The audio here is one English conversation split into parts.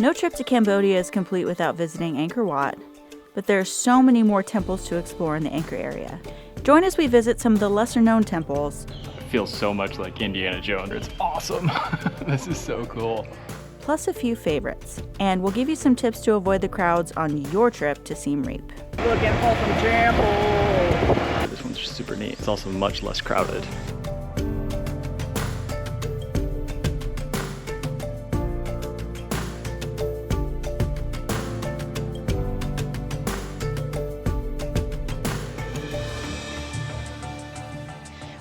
No trip to Cambodia is complete without visiting Angkor Wat, but there are so many more temples to explore in the Angkor area. Join as we visit some of the lesser-known temples. It feels so much like Indiana Jones. It's awesome. This is so cool. Plus a few favorites, and we'll give you some tips to avoid the crowds on your trip to Siem Reap. Looking for some jamble. This one's super neat. It's also much less crowded.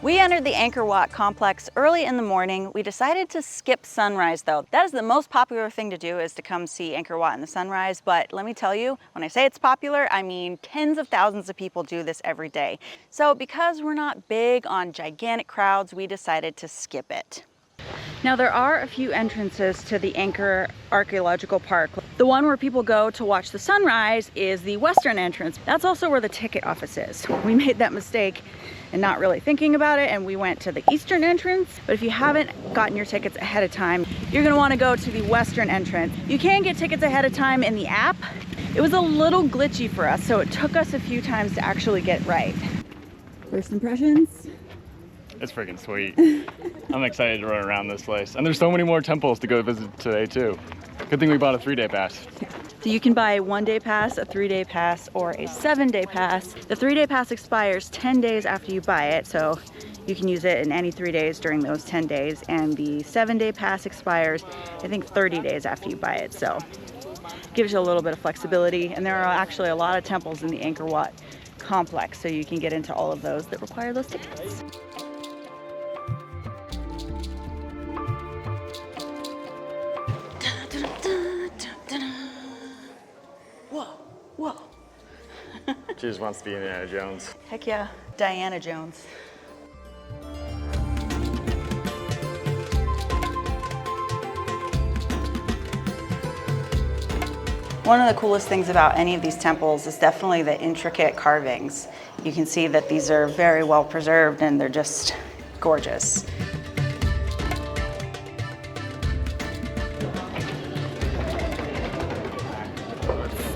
We entered the Angkor Wat complex early in the morning. We decided to skip sunrise though. That is the most popular thing to do, is to come see Angkor Wat in the sunrise. But let me tell you, when I say it's popular, I mean tens of thousands of people do this every day. So because we're not big on gigantic crowds, we decided to skip it. Now there are a few entrances to the Angkor Archaeological Park. The one where people go to watch the sunrise is the western entrance. That's also where the ticket office is. We made that mistake and not really thinking about it, and we went to the eastern entrance. But if you haven't gotten your tickets ahead of time, you're gonna wanna go to the western entrance. You can get tickets ahead of time in the app. It was a little glitchy for us, so it took us a few times to actually get right. First impressions? It's freaking sweet. I'm excited to run around this place. And there's so many more temples to go visit today too. Good thing we bought a 3-day pass. So you can buy a 1-day pass, a 3-day pass, or a 7-day pass. The 3-day pass expires 10 days after you buy it, so you can use it in any 3 days during those 10 days. And the 7-day pass expires, I think, 30 days after you buy it. So gives you a little bit of flexibility. And there are actually a lot of temples in the Angkor Wat complex, so you can get into all of those that require those tickets. Whoa. She just wants to be Indiana Jones. Heck yeah, Diana Jones. One of the coolest things about any of these temples is definitely the intricate carvings. You can see that these are very well preserved and they're just gorgeous.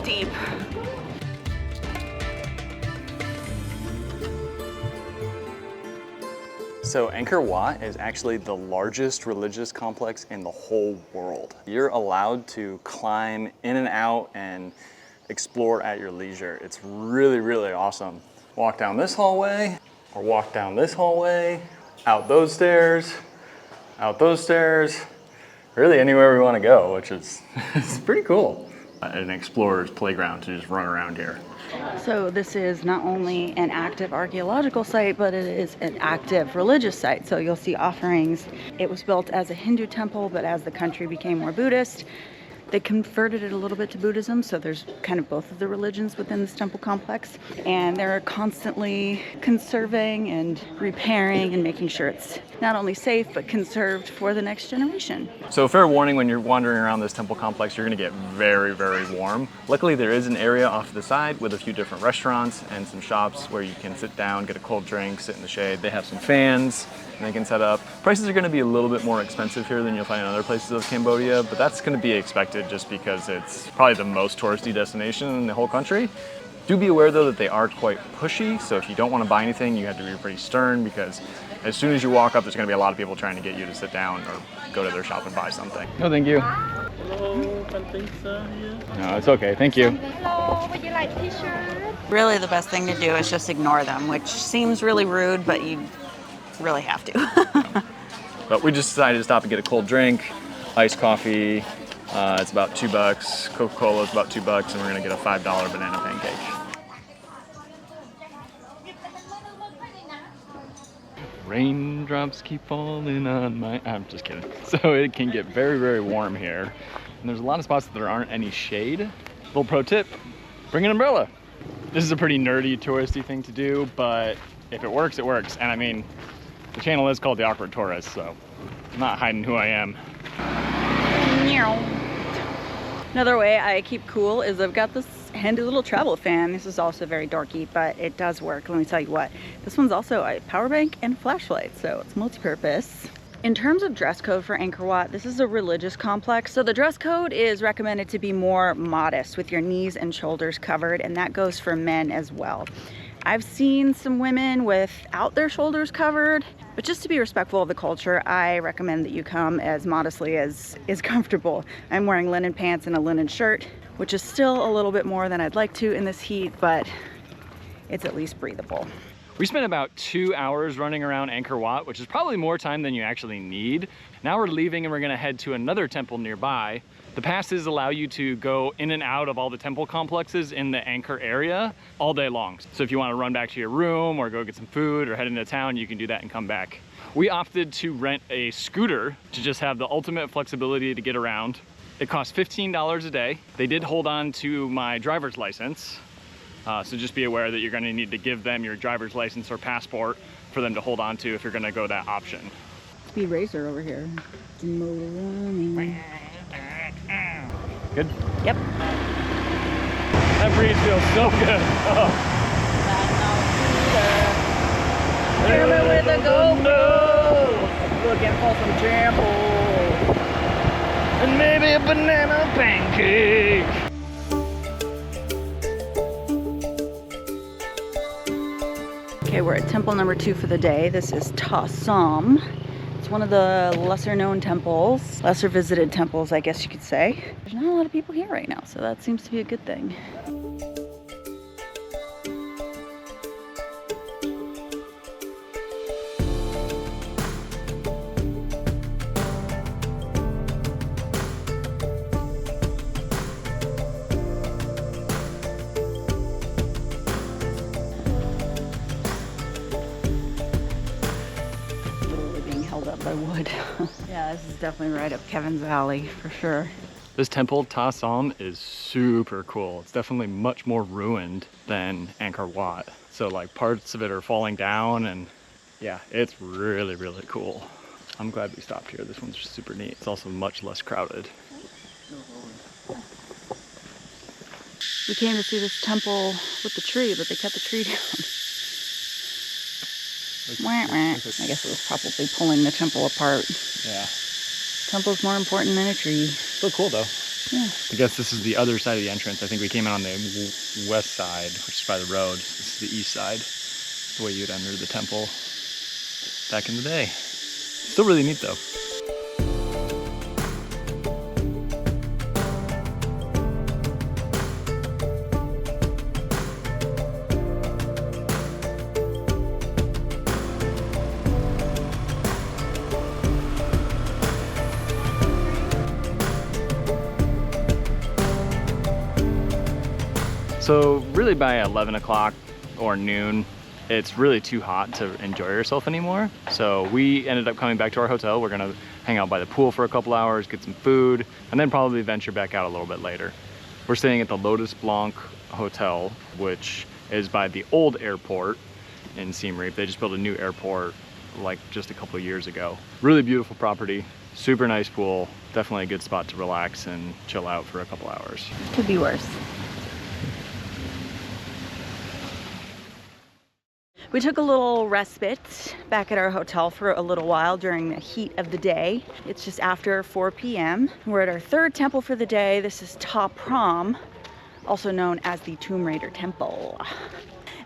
Steep. So Angkor Wat is actually the largest religious complex in the whole world. You're allowed to climb in and out and explore at your leisure. It's really, really awesome. Walk down this hallway, or walk down this hallway, out those stairs, really anywhere we want to go, which is it's pretty cool. An explorer's playground to just run around here. So this is not only an active archaeological site, but it is an active religious site. So you'll see offerings. It was built as a Hindu temple, but as the country became more Buddhist, they converted it a little bit to Buddhism. So there's kind of both of the religions within this temple complex. And they're constantly conserving and repairing and making sure it's not only safe, but conserved for the next generation. So fair warning, when you're wandering around this temple complex, you're gonna get very, very warm. Luckily, there is an area off to the side with a few different restaurants and some shops where you can sit down, get a cold drink, sit in the shade. They have some fans and they can set up. Prices are gonna be a little bit more expensive here than you'll find in other places of Cambodia, but that's gonna be expected just because it's probably the most touristy destination in the whole country. Do be aware though that they are quite pushy, so if you don't want to buy anything, you have to be pretty stern, because as soon as you walk up, there's going to be a lot of people trying to get you to sit down or go to their shop and buy something. No, thank you. Hello, no, it's okay, thank you. Hello, would you like t-shirt? Really the best thing to do is just ignore them, which seems really rude, but you really have to. But we just decided to stop and get a cold drink, iced coffee. It's about $2. Coca-Cola is about $2, and we're gonna get a $5 banana pancake. Raindrops keep falling on my... I'm just kidding. So it can get very, very warm here. And there's a lot of spots that there aren't any shade. Little pro tip, bring an umbrella. This is a pretty nerdy, touristy thing to do, but if it works, it works. And I mean, the channel is called The Awkward Tourist, so I'm not hiding who I am. Another way I keep cool is I've got this handy little travel fan. This is also very dorky, but it does work. Let me tell you what. This one's also a power bank and flashlight, so it's multi-purpose. In terms of dress code for Angkor Wat, this is a religious complex. So the dress code is recommended to be more modest with your knees and shoulders covered, and that goes for men as well. I've seen some women without their shoulders covered, but just to be respectful of the culture, I recommend that you come as modestly as is comfortable. I'm wearing linen pants and a linen shirt, which is still a little bit more than I'd like to in this heat, but it's at least breathable. We spent about 2 hours running around Angkor Wat, which is probably more time than you actually need. Now we're leaving and we're gonna head to another temple nearby. The passes allow you to go in and out of all the temple complexes in the Angkor area all day long. So if you wanna run back to your room or go get some food or head into town, you can do that and come back. We opted to rent a scooter to just have the ultimate flexibility to get around. It cost $15 a day. They did hold on to my driver's license. So just be aware that you're going to need to give them your driver's license or passport for them to hold on to if you're going to go that option. Speed racer over here. Good? Yep. That breeze feels so good. Oh. With a GoPro, looking for some temples. And maybe a banana pancake. Okay, we're at temple number 2 for the day. This is Ta Som. It's one of the lesser known temples, lesser visited temples, I guess you could say. There's not a lot of people here right now, so that seems to be a good thing. By wood. Yeah, this is definitely right up Kevin's alley for sure. This temple, Ta Som, is super cool. It's definitely much more ruined than Angkor Wat. So like parts of it are falling down and yeah, it's really, really cool. I'm glad we stopped here. This one's just super neat. It's also much less crowded. We came to see this temple with the tree, but they cut the tree down. I guess it was probably pulling the temple apart. Yeah. Temple's more important than a tree. Still cool though. Yeah. I guess this is the other side of the entrance. I think we came in on the west side, which is by the road. This is the east side, the way you'd enter the temple back in the day. Still really neat though. So really by 11 o'clock or noon, it's really too hot to enjoy yourself anymore. So we ended up coming back to our hotel. We're gonna hang out by the pool for a couple hours, get some food, and then probably venture back out a little bit later. We're staying at the Lotus Blanc Hotel, which is by the old airport in Siem Reap. They just built a new airport like just a couple of years ago. Really beautiful property, super nice pool, definitely a good spot to relax and chill out for a couple hours. Could be worse. We took a little respite back at our hotel for a little while during the heat of the day. It's just after 4 p.m. We're at our third temple for the day. This is Ta Phrom, also known as the Tomb Raider Temple.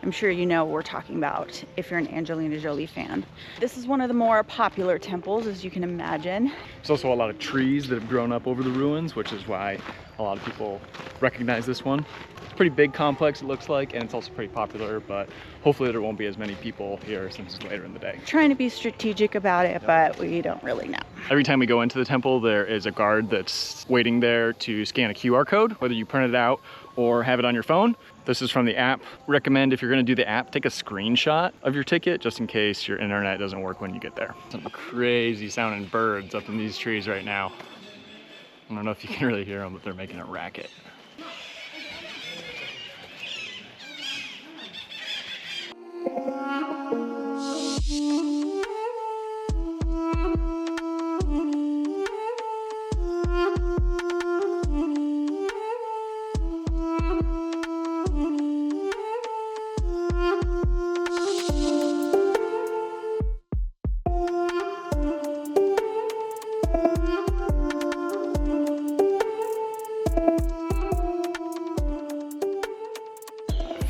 I'm sure you know what we're talking about if you're an Angelina Jolie fan. This is one of the more popular temples, as you can imagine. There's also a lot of trees that have grown up over the ruins, which is why a lot of people recognize this one. It's a pretty big complex, it looks like, and it's also pretty popular, but hopefully there won't be as many people here since it's later in the day. Trying to be strategic about it, but we don't really know. Every time we go into the temple, there is a guard that's waiting there to scan a QR code, whether you print it out or have it on your phone. This is from the app. Recommend if you're gonna do the app, take a screenshot of your ticket just in case your internet doesn't work when you get there. Some crazy sounding birds up in these trees right now. I don't know if you can really hear them, but they're making a racket.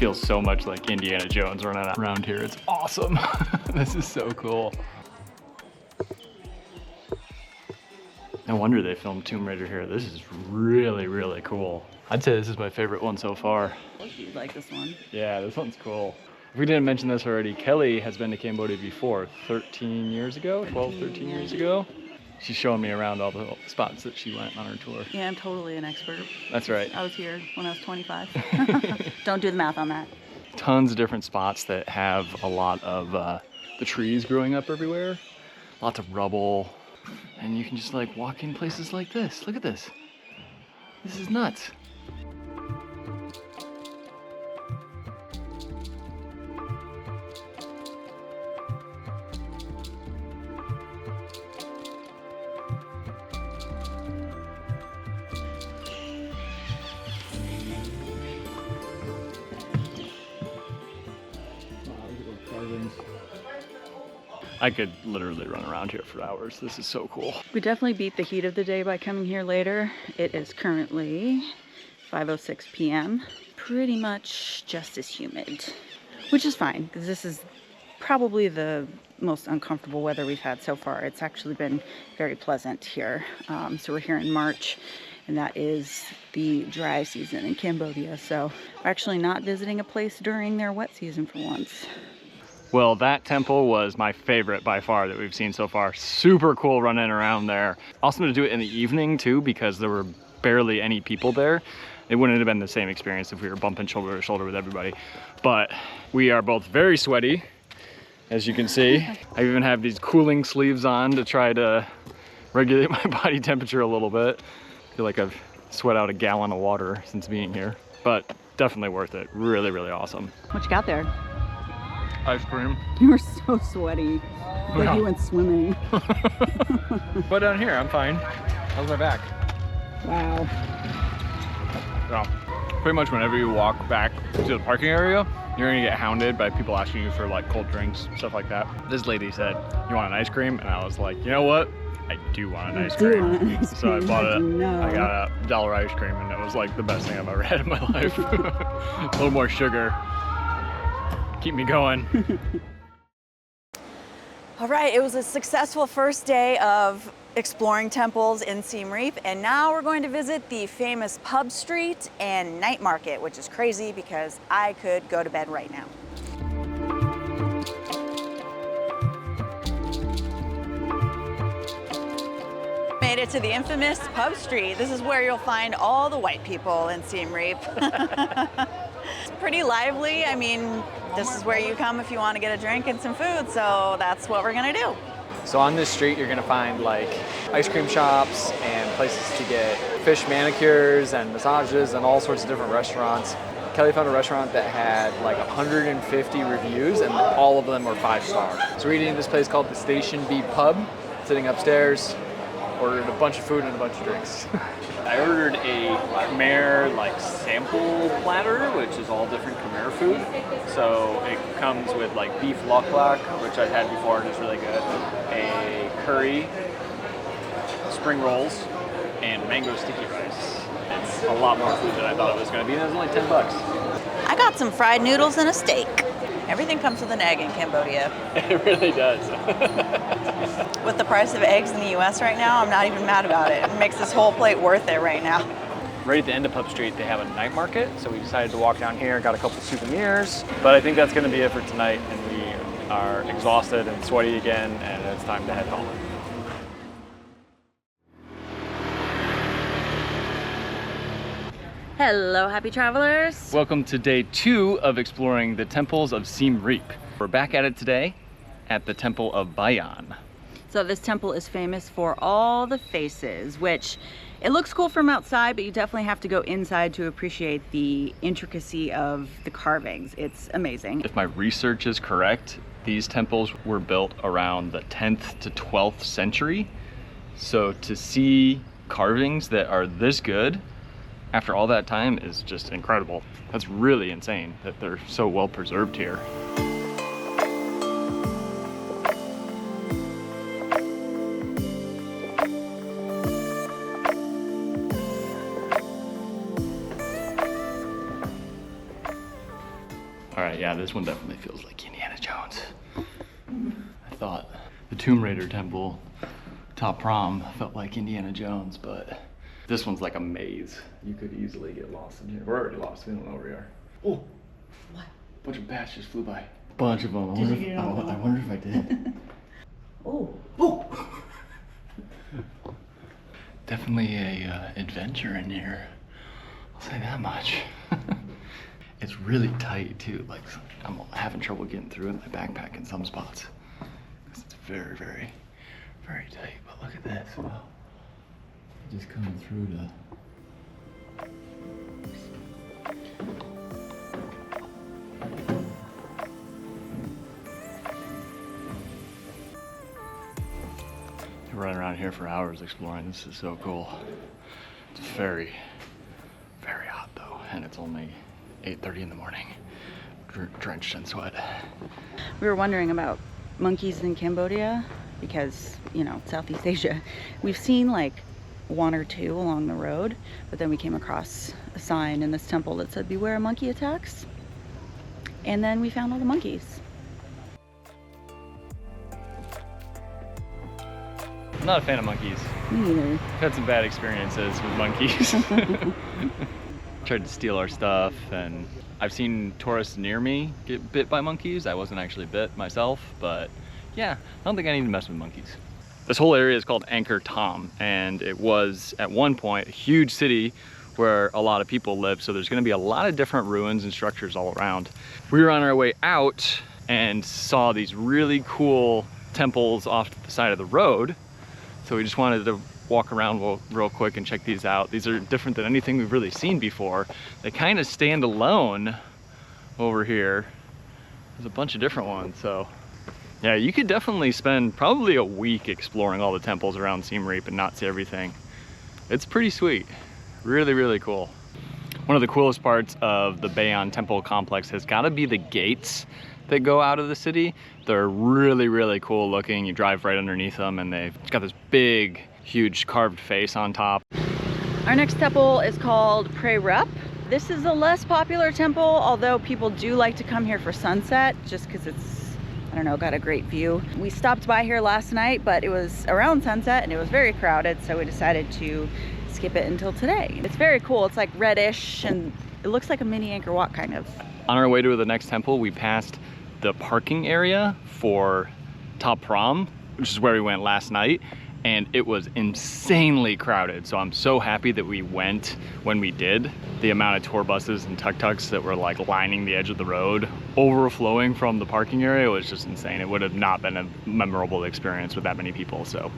feels so much like Indiana Jones running around here. It's awesome. This is so cool. No wonder they filmed Tomb Raider here. This is really, really cool. I'd say this is my favorite one so far. You like this one? Yeah, this one's cool. If we didn't mention this already, Kelly has been to Cambodia before, 13 years ago, 12, 13 years ago. She's showing me around all the spots that she went on her tour. Yeah, I'm totally an expert. That's right. I was here when I was 25. Don't do the math on that. Tons of different spots that have a lot of the trees growing up everywhere. Lots of rubble. And you can just like walk in places like this. Look at this. This is nuts. I could literally run around here for hours. This is so cool. We definitely beat the heat of the day by coming here later. It is currently 5:06 p.m. Pretty much just as humid, which is fine because this is probably the most uncomfortable weather we've had so far. It's actually been very pleasant here. So we're here in March, and that is the dry season in Cambodia. So we're actually not visiting a place during their wet season for once. Well, that temple was my favorite by far that we've seen so far. Super cool running around there. Awesome to do it in the evening too, because there were barely any people there. It wouldn't have been the same experience if we were bumping shoulder to shoulder with everybody. But we are both very sweaty, as you can see. I even have these cooling sleeves on to try to regulate my body temperature a little bit. I feel like I've sweat out a gallon of water since being here, but definitely worth it. Really, really awesome. What you got there? Ice cream. You were so sweaty. Like you went swimming. But down here, I'm fine. How's my back? Wow. So, pretty much whenever you walk back to the parking area, you're gonna get hounded by people asking you for like cold drinks, stuff like that. This lady said, "You want an ice cream?" And I was like, you know what? I do want an ice cream. So I bought it. I got a dollar ice cream, and it was like the best thing I've ever had in my life. A little more sugar. Keep me going. All right, it was a successful first day of exploring temples in Siem Reap, and now we're going to visit the famous pub street and night market, which is crazy because I could go to bed right now. Made it to the infamous pub street. This is where you'll find all the white people in Siem Reap. It's pretty lively. I mean, this is where you come if you want to get a drink and some food, so that's what we're gonna do. So on this street, you're gonna find like ice cream shops and places to get fish manicures and massages and all sorts of different restaurants. Kelly found a restaurant that had like 150 reviews and all of them were 5-star. So we're eating at this place called the Station B Pub, sitting upstairs. Ordered a bunch of food and a bunch of drinks. I ordered a Khmer like sample platter, which is all different Khmer food. So it comes with like beef lok lak, which I've had before and it's really good. A curry, spring rolls, and mango sticky rice. It's a lot more food than I thought it was going to be, and it was only $10. I got some fried noodles and a steak. Everything comes with an egg in Cambodia. It really does. With the price of eggs in the US right now, I'm not even mad about it. It makes this whole plate worth it right now. Right at the end of Pub Street, they have a night market, so we decided to walk down here, got a couple souvenirs. But I think that's going to be it for tonight, and we are exhausted and sweaty again, and it's time to head home. Hello, happy travelers. Welcome to day 2 of exploring the temples of Siem Reap. We're back at it today at the Temple of Bayon. So this temple is famous for all the faces, which it looks cool from outside, but you definitely have to go inside to appreciate the intricacy of the carvings. It's amazing. If my research is correct, these temples were built around the 10th to 12th century. So to see carvings that are this good after all that time is just incredible. That's really insane that they're so well preserved here. right, yeah, this one definitely feels like Indiana Jones. I thought the Tomb Raider temple, top Phrom, felt like Indiana Jones, but this one's like a maze. You could easily get lost in here. We're already lost, we don't know where we are. Oh, what? A bunch of bats just flew by. Bunch of them. I wonder if I did. Oh. Oh. Definitely a adventure in here. I'll say that much. It's really tight too. Like I'm having trouble getting through in my backpack in some spots because it's very, very, very tight. But look at this. Wow. Just coming through to. Running around here for hours exploring. This is so cool. It's very, very hot though, and it's only 8:30 in the morning. Drenched in sweat. We were wondering about monkeys in Cambodia because, you know, Southeast Asia. We've seen like one or two along the road, but then we came across a sign in this temple that said beware monkey attacks, and then we found all the monkeys. I'm not a fan of monkeys. Me neither. I've had some bad experiences with monkeys. Tried to steal our stuff, and I've seen tourists near me get bit by monkeys. I wasn't actually bit myself, but yeah, I don't think I need to mess with monkeys. This whole area is called Angkor Wat, and it was at one point a huge city where a lot of people live, so there's gonna be a lot of different ruins and structures all around. We were on our way out and saw these really cool temples off to the side of the road. So we just wanted to walk around real quick and check these out. These are different than anything we've really seen before. They kind of stand alone over here. There's a bunch of different ones, so. Yeah, you could definitely spend probably a week exploring all the temples around Siem Reap and not see everything. It's pretty sweet, really, really cool. One of the coolest parts of the Bayon temple complex has gotta be the gates that go out of the city. They're really, really cool looking. You drive right underneath them and they've got this big, huge carved face on top. Our next temple is called Siem Reap. This is a less popular temple, although people do like to come here for sunset just because it's, I don't know, got a great view. We stopped by here last night, but it was around sunset and it was very crowded, so we decided to skip it until today. It's very cool. It's like reddish and it looks like a mini Angkor Wat kind of. On our way to the next temple, we passed the parking area for Top Phrom, which is where we went last night, and it was insanely crowded. So I'm so happy that we went when we did. The amount of tour buses and tuk-tuks that were like lining the edge of the road, overflowing from the parking area was just insane. It would have not been a memorable experience with that many people, so